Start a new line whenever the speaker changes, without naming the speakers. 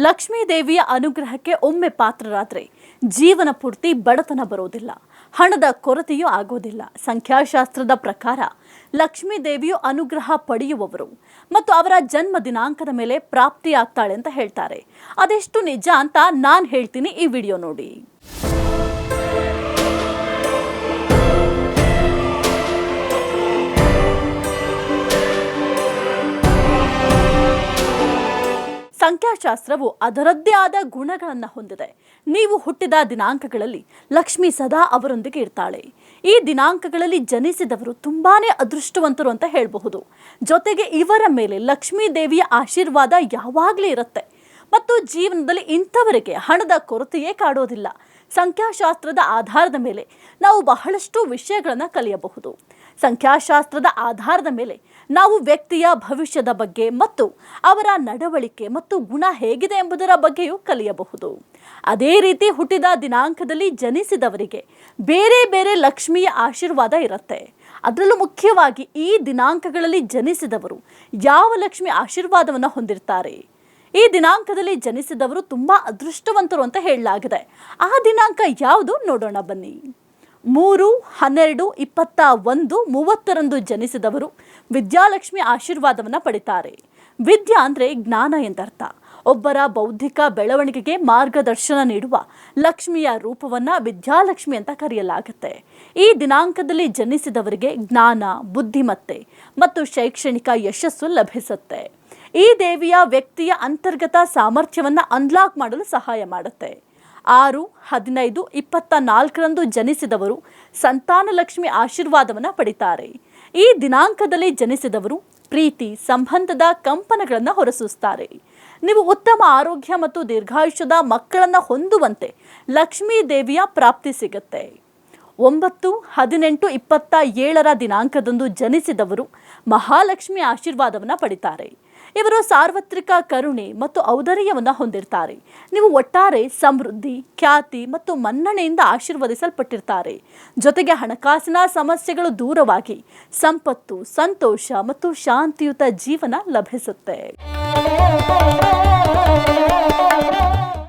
ಲಕ್ಷ್ಮೀ ದೇವಿಯ ಅನುಗ್ರಹಕ್ಕೆ ಒಮ್ಮೆ ಪಾತ್ರರಾದರೆ ಜೀವನ ಪೂರ್ತಿ ಬಡತನ ಬರೋದಿಲ್ಲ, ಹಣದ ಕೊರತೆಯೂ ಆಗೋದಿಲ್ಲ. ಸಂಖ್ಯಾಶಾಸ್ತ್ರದ ಪ್ರಕಾರ ಲಕ್ಷ್ಮೀ ದೇವಿಯು ಅನುಗ್ರಹ ಪಡೆಯುವವರು ಮತ್ತು ಅವರ ಜನ್ಮ ದಿನಾಂಕದ ಮೇಲೆ ಪ್ರಾಪ್ತಿಯಾಗ್ತಾಳೆ ಅಂತ ಹೇಳ್ತಾರೆ. ಅದೆಷ್ಟು ನಿಜ ಅಂತ ನಾನು ಹೇಳ್ತೀನಿ, ಈ ವಿಡಿಯೋ ನೋಡಿ. ಸಂಖ್ಯಾಶಾಸ್ತ್ರವು ಅದರದ್ದೇ ಆದ ಗುಣಗಳನ್ನು ಹೊಂದಿದೆ. ನೀವು ಹುಟ್ಟಿದ ದಿನಾಂಕಗಳಲ್ಲಿ ಲಕ್ಷ್ಮಿ ಸದಾ ಅವರೊಂದಿಗೆ ಇರ್ತಾಳೆ. ಈ ದಿನಾಂಕಗಳಲ್ಲಿ ಜನಿಸಿದವರು ತುಂಬಾನೇ ಅದೃಷ್ಟವಂತರು ಅಂತ ಹೇಳಬಹುದು. ಜೊತೆಗೆ ಇವರ ಮೇಲೆ ಲಕ್ಷ್ಮೀ ದೇವಿಯ ಆಶೀರ್ವಾದ ಯಾವಾಗಲೂ ಇರುತ್ತೆ ಮತ್ತು ಜೀವನದಲ್ಲಿ ಇಂಥವರಿಗೆ ಹಣದ ಕೊರತೆಯೇ ಕಾಡೋದಿಲ್ಲ. ಸಂಖ್ಯಾಶಾಸ್ತ್ರದ ಆಧಾರದ ಮೇಲೆ ನಾವು ಬಹಳಷ್ಟು ವಿಷಯಗಳನ್ನು ಕಲಿಯಬಹುದು. ಸಂಖ್ಯಾಶಾಸ್ತ್ರದ ಆಧಾರದ ಮೇಲೆ ನಾವು ವ್ಯಕ್ತಿಯ ಭವಿಷ್ಯದ ಬಗ್ಗೆ ಮತ್ತು ಅವರ ನಡವಳಿಕೆ ಮತ್ತು ಗುಣ ಹೇಗಿದೆ ಎಂಬುದರ ಬಗ್ಗೆಯೂ ಕಲಿಯಬಹುದು. ಅದೇ ರೀತಿ ಹುಟ್ಟಿದ ದಿನಾಂಕದಲ್ಲಿ ಜನಿಸಿದವರಿಗೆ ಬೇರೆ ಬೇರೆ ಲಕ್ಷ್ಮಿಯ ಆಶೀರ್ವಾದ ಇರುತ್ತೆ. ಅದರಲ್ಲೂ ಮುಖ್ಯವಾಗಿ ಈ ದಿನಾಂಕಗಳಲ್ಲಿ ಜನಿಸಿದವರು ಯಾವ ಲಕ್ಷ್ಮಿ ಆಶೀರ್ವಾದವನ್ನು ಹೊಂದಿರ್ತಾರೆ, ಈ ದಿನಾಂಕದಲ್ಲಿ ಜನಿಸಿದವರು ತುಂಬ ಅದೃಷ್ಟವಂತರು ಅಂತ ಹೇಳಲಾಗಿದೆ. ಆ ದಿನಾಂಕ ಯಾವುದು ನೋಡೋಣ ಬನ್ನಿ. 3-12-21-30ರಂದು ಜನಿಸಿದವರು ವಿದ್ಯಾಲಕ್ಷ್ಮಿ ಆಶೀರ್ವಾದವನ್ನು ಪಡಿತಾರೆ. ವಿದ್ಯಾ ಅಂದರೆ ಜ್ಞಾನ ಎಂದರ್ಥ. ಒಬ್ಬರ ಬೌದ್ಧಿಕ ಬೆಳವಣಿಗೆಗೆ ಮಾರ್ಗದರ್ಶನ ನೀಡುವ ಲಕ್ಷ್ಮಿಯ ರೂಪವನ್ನು ವಿದ್ಯಾಲಕ್ಷ್ಮಿ ಅಂತ ಕರೆಯಲಾಗುತ್ತೆ. ಈ ದಿನಾಂಕದಲ್ಲಿ ಜನಿಸಿದವರಿಗೆ ಜ್ಞಾನ, ಬುದ್ಧಿಮತ್ತೆ ಮತ್ತು ಶೈಕ್ಷಣಿಕ ಯಶಸ್ಸು ಲಭಿಸುತ್ತೆ. ಈ ದೇವಿಯ ವ್ಯಕ್ತಿಯ ಅಂತರ್ಗತ ಸಾಮರ್ಥ್ಯವನ್ನು ಅನ್ಲಾಕ್ ಮಾಡಲು ಸಹಾಯ ಮಾಡುತ್ತೆ. 6-15-24ರಂದು ಜನಿಸಿದವರು ಸಂತಾನ ಲಕ್ಷ್ಮಿ ಆಶೀರ್ವಾದವನ್ನು ಪಡಿತಾರೆ. ಈ ದಿನಾಂಕದಲ್ಲಿ ಜನಿಸಿದವರು ಪ್ರೀತಿ ಸಂಬಂಧದ ಕಂಪನಗಳನ್ನು ಹೊರಸೂಸ್ತಾರೆ. ನೀವು ಉತ್ತಮ ಆರೋಗ್ಯ ಮತ್ತು ದೀರ್ಘಾಯುಷ್ಯದ ಮಕ್ಕಳನ್ನು ಹೊಂದುವಂತೆ ಲಕ್ಷ್ಮೀ ದೇವಿಯ ಪ್ರಾಪ್ತಿ ಸಿಗುತ್ತೆ. 9-18-27ರ ದಿನಾಂಕದಂದು ಜನಿಸಿದವರು ಮಹಾಲಕ್ಷ್ಮಿ ಆಶೀರ್ವಾದವನ್ನು ಪಡಿತಾರೆ. ಇವರು ಸಾರ್ವತ್ರಿಕ ಕರುಣೆ ಮತ್ತು ಔದಾರ್ಯವನ್ನು ಹೊಂದಿರ್ತಾರೆ. ನೀವು ಒಟ್ಟಾರೆ ಸಮೃದ್ಧಿ, ಖ್ಯಾತಿ ಮತ್ತು ಮನ್ನಣೆಯಿಂದ ಆಶೀರ್ವದಿಸಲ್ಪಟ್ಟಿರ್ತಾರೆ. ಜೊತೆಗೆ ಹಣಕಾಸಿನ ಸಮಸ್ಯೆಗಳು ದೂರವಾಗಿ ಸಂಪತ್ತು, ಸಂತೋಷ ಮತ್ತು ಶಾಂತಿಯುತ ಜೀವನ ಲಭಿಸುತ್ತೆ.